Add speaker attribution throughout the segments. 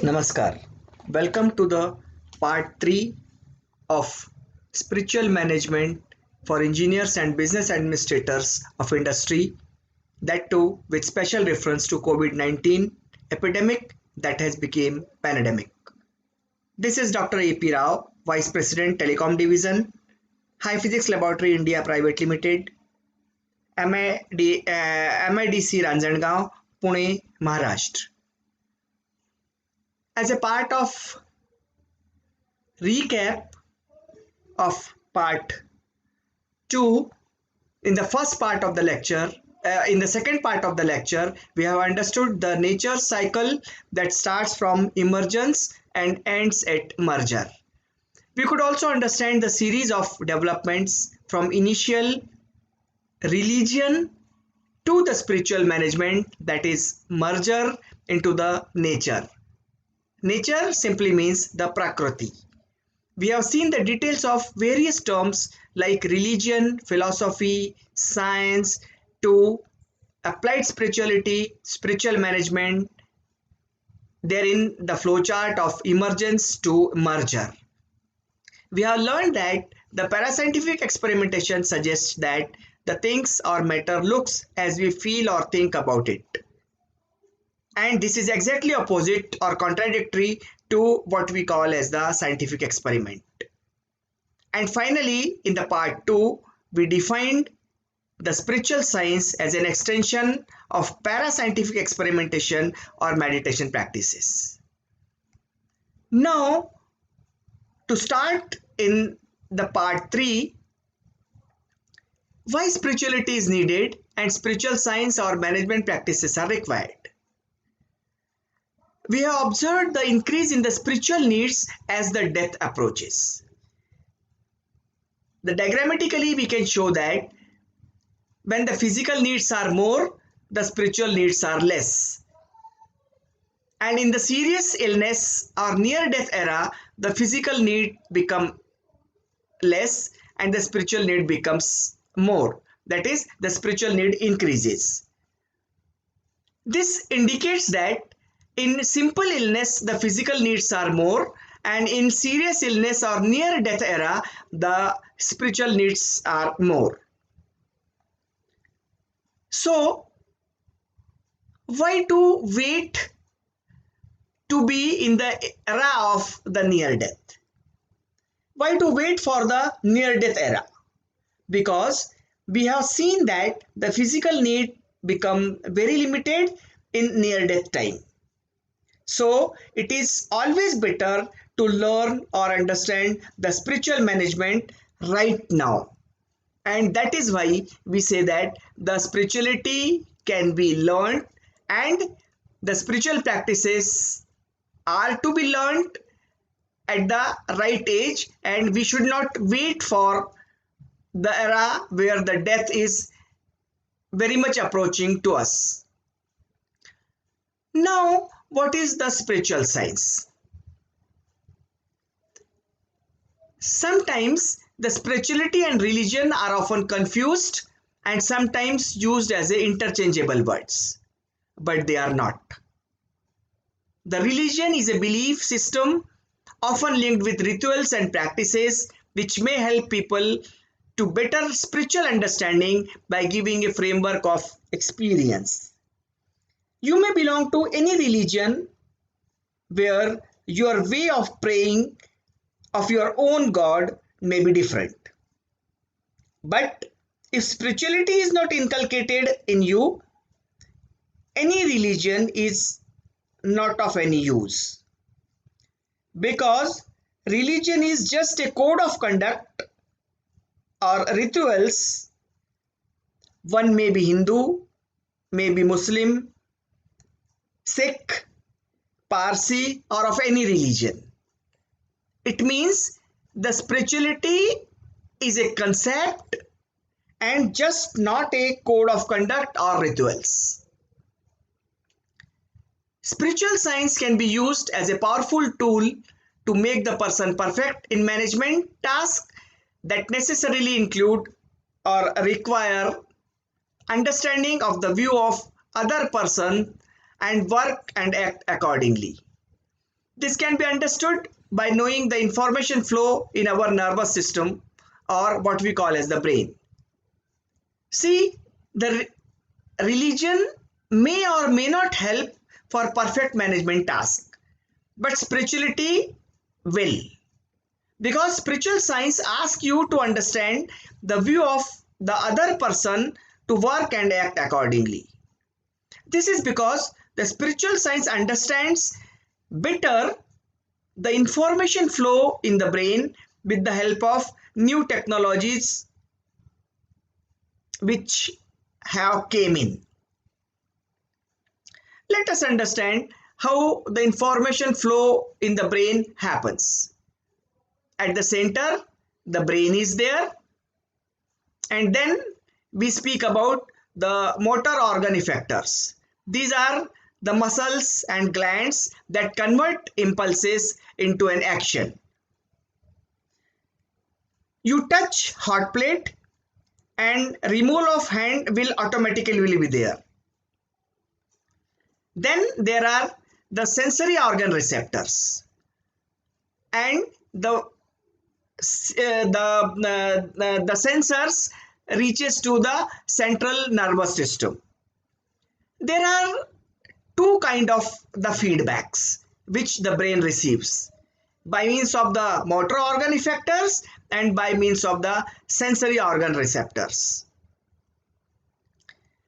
Speaker 1: Namaskar. Welcome to the part 3 of Spiritual Management for Engineers and Business Administrators of Industry, that too with special reference to COVID-19 epidemic that has become pandemic. This is Dr. A.P. Rao, Vice President Telecom Division, High Physics Laboratory India Private Limited, MIDC Ranjangaon, Pune, Maharashtra. As a part of recap of part 2, in the first part of the lecture, in the second part of the lecture, we have understood the nature cycle that starts from emergence and ends at merger. We could also understand the series of developments from initial religion to the spiritual management, that is merger into the nature. Nature simply means the Prakriti. We have seen the details of various terms like religion, philosophy, science to applied spirituality, spiritual management. Therein the flowchart of emergence to merger. We have learned that the parascientific experimentation suggests that the things or matter looks as we feel or think about it. And this is exactly opposite or contradictory to what we call as the scientific experiment. And finally, in the part 2, we defined the spiritual science as an extension of parascientific experimentation or meditation practices. Now, to start in the part 3, why spirituality is needed and spiritual science or management practices are required. We have observed the increase in the spiritual needs as the death approaches. Diagrammatically, we can show that when the physical needs are more, the spiritual needs are less. And in the serious illness or near death era, the physical need become less and the spiritual need becomes more. That is, the spiritual need increases. This indicates that in simple illness, the physical needs are more, and in serious illness or near death era, the spiritual needs are more. So, why to wait to be in the era of the near death? Why to wait for the near death era? Because we have seen that the physical need become very limited in near death time. So it is always better to learn or understand the spiritual management right now. And that is why we say that the spirituality can be learned and the spiritual practices are to be learned at the right age, and we should not wait for the era where the death is very much approaching to us. Now, what is the spiritual science? Sometimes the spirituality and religion are often confused and sometimes used as interchangeable words, but they are not. The religion is a belief system often linked with rituals and practices which may help people to better spiritual understanding by giving a framework of experience. You may belong to any religion where your way of praying of your own God may be different. But if spirituality is not inculcated in you, any religion is not of any use. Because religion is just a code of conduct or rituals. One may be Hindu, may be Muslim, Sikh, Parsi, or of any religion. It means the spirituality is a concept and just not a code of conduct or rituals. Spiritual science can be used as a powerful tool to make the person perfect in management tasks that necessarily include or require understanding of the view of other person and work and act accordingly. This can be understood by knowing the information flow in our nervous system, or what we call as the brain. See, the religion may or may not help for perfect management task, but spirituality will. Because spiritual science asks you to understand the view of the other person to work and act accordingly. This is because the spiritual science understands better the information flow in the brain with the help of new technologies which have came in. Let us understand how the information flow in the brain happens. At the center, the brain is there, and then we speak about the motor organ effectors. These are the muscles and glands that convert impulses into an action. You touch hot plate and removal of hand will automatically will be there. Then there are the sensory organ receptors, and the sensors reaches to the central nervous system. There are two kind of the feedbacks which the brain receives by means of the motor organ effectors and by means of the sensory organ receptors.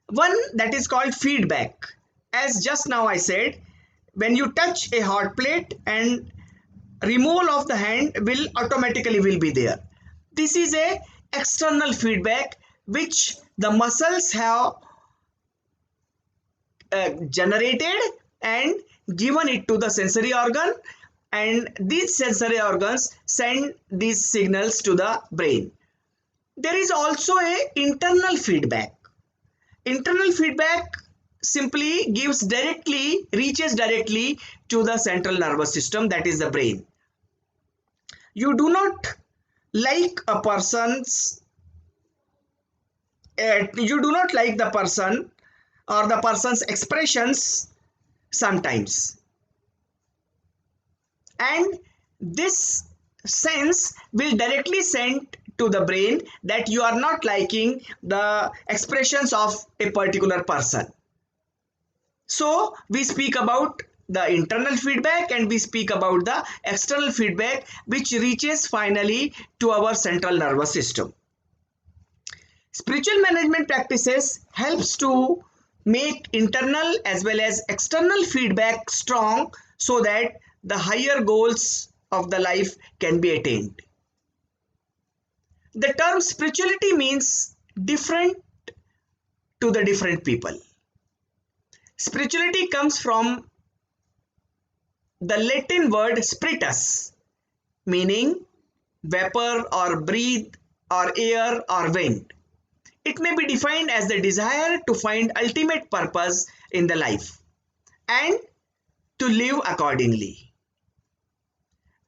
Speaker 1: One that is called feedback. As just now I said, when you touch a hot plate and removal of the hand will automatically will be there. This is a external feedback which the muscles have generated and given it to the sensory organ, and these sensory organs send these signals to the brain. There is also a internal feedback. Internal feedback simply reaches directly to the central nervous system, that is the brain. You do not like a person's you do not like the person or the person's expressions sometimes, and this sense will directly send to the brain that you are not liking the expressions of a particular person. So we speak about the internal feedback and we speak about the external feedback which reaches finally to our central nervous system. Spiritual management practices helps to make internal as well as external feedback strong so that the higher goals of the life can be attained. The term spirituality means different to the different people. Spirituality comes from the Latin word spiritus, meaning vapor or breathe or air or wind. It may be defined as the desire to find ultimate purpose in the life and to live accordingly.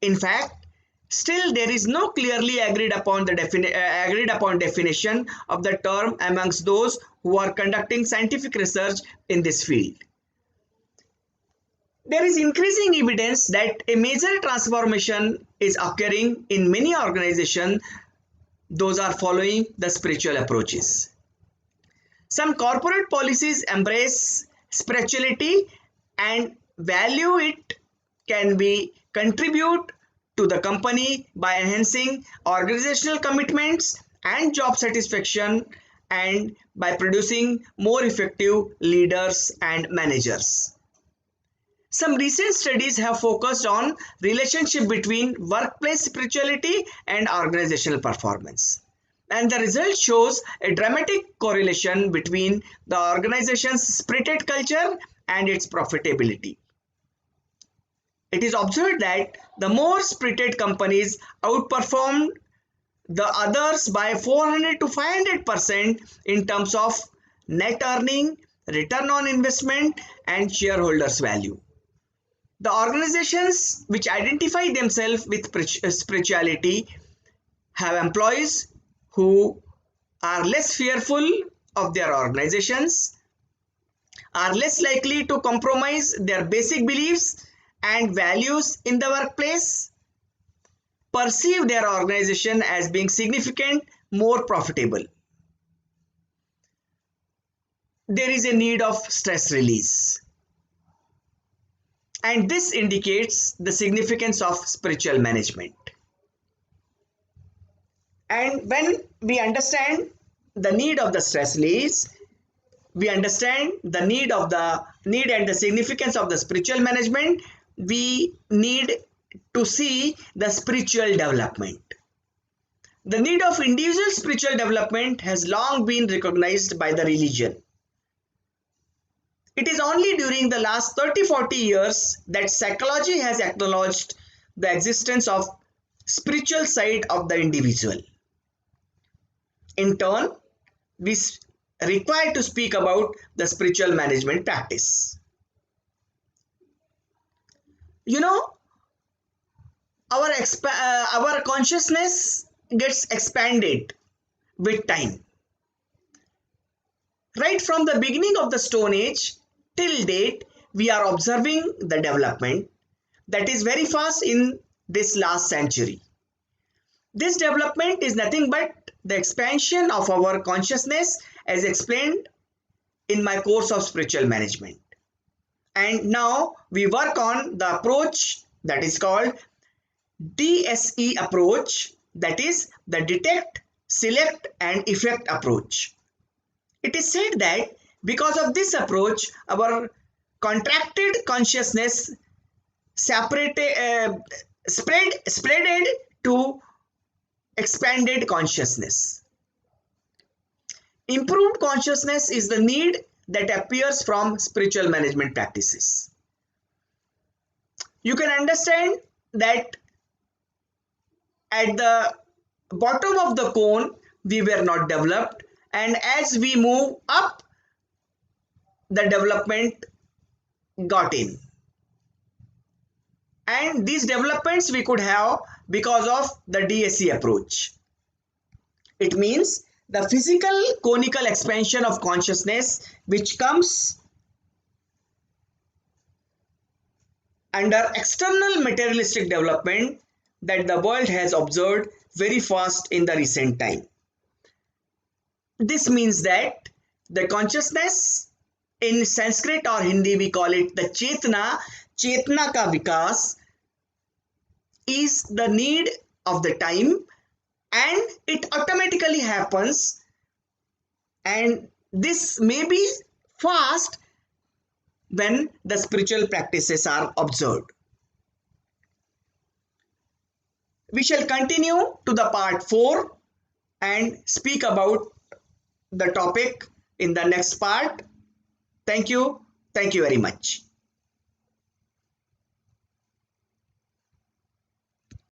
Speaker 1: In fact, still there is no clearly agreed upon definition of the term amongst those who are conducting scientific research in this field. There is increasing evidence that a major transformation is occurring in many organizations. Those are following the spiritual approaches. Some corporate policies embrace spirituality and value it can be contribute to the company by enhancing organizational commitments and job satisfaction and by producing more effective leaders and managers. Some recent studies have focused on relationship between workplace spirituality and organizational performance. And the result shows a dramatic correlation between the organization's spirited culture and its profitability. It is observed that the more spirited companies outperformed the others by 400 to 500% in terms of net earning, return on investment, and shareholders' value. The organizations which identify themselves with spirituality have employees who are less fearful of their organizations, are less likely to compromise their basic beliefs, and values in the workplace, perceive their organization as being significant, more profitable. There is a need of stress release, and this indicates the significance of spiritual management. And when we understand the need of the stress release, we understand the need and the significance of the spiritual management. We need to see the spiritual development. The need of individual spiritual development has long been recognized by the religion. It is only during the last 30-40 years that psychology has acknowledged the existence of spiritual side of the individual. In turn, we require to speak about the spiritual management practice. You know, our consciousness gets expanded with time. Right from the beginning of the Stone Age till date, we are observing the development that is very fast in this last century. This development is nothing but the expansion of our consciousness as explained in my course of spiritual management. And now we work on the approach that is called DSE approach, that is the detect, select and effect approach. It is said that because of this approach, our contracted consciousness spreaded to expanded consciousness. Improved consciousness is the need that appears from spiritual management practices. You can understand that at the bottom of the cone we were not developed, and as we move up the development got in, and these developments we could have because of the DSE approach. It means the physical conical expansion of consciousness which comes under external materialistic development that the world has observed very fast in the recent time. This means that the consciousness, in Sanskrit or Hindi we call it the chetna ka vikas, is the need of the time, and it automatically happens, and this may be fast when the spiritual practices are observed. We shall continue to the part 4 and speak about the topic in the next part. Thank you very much.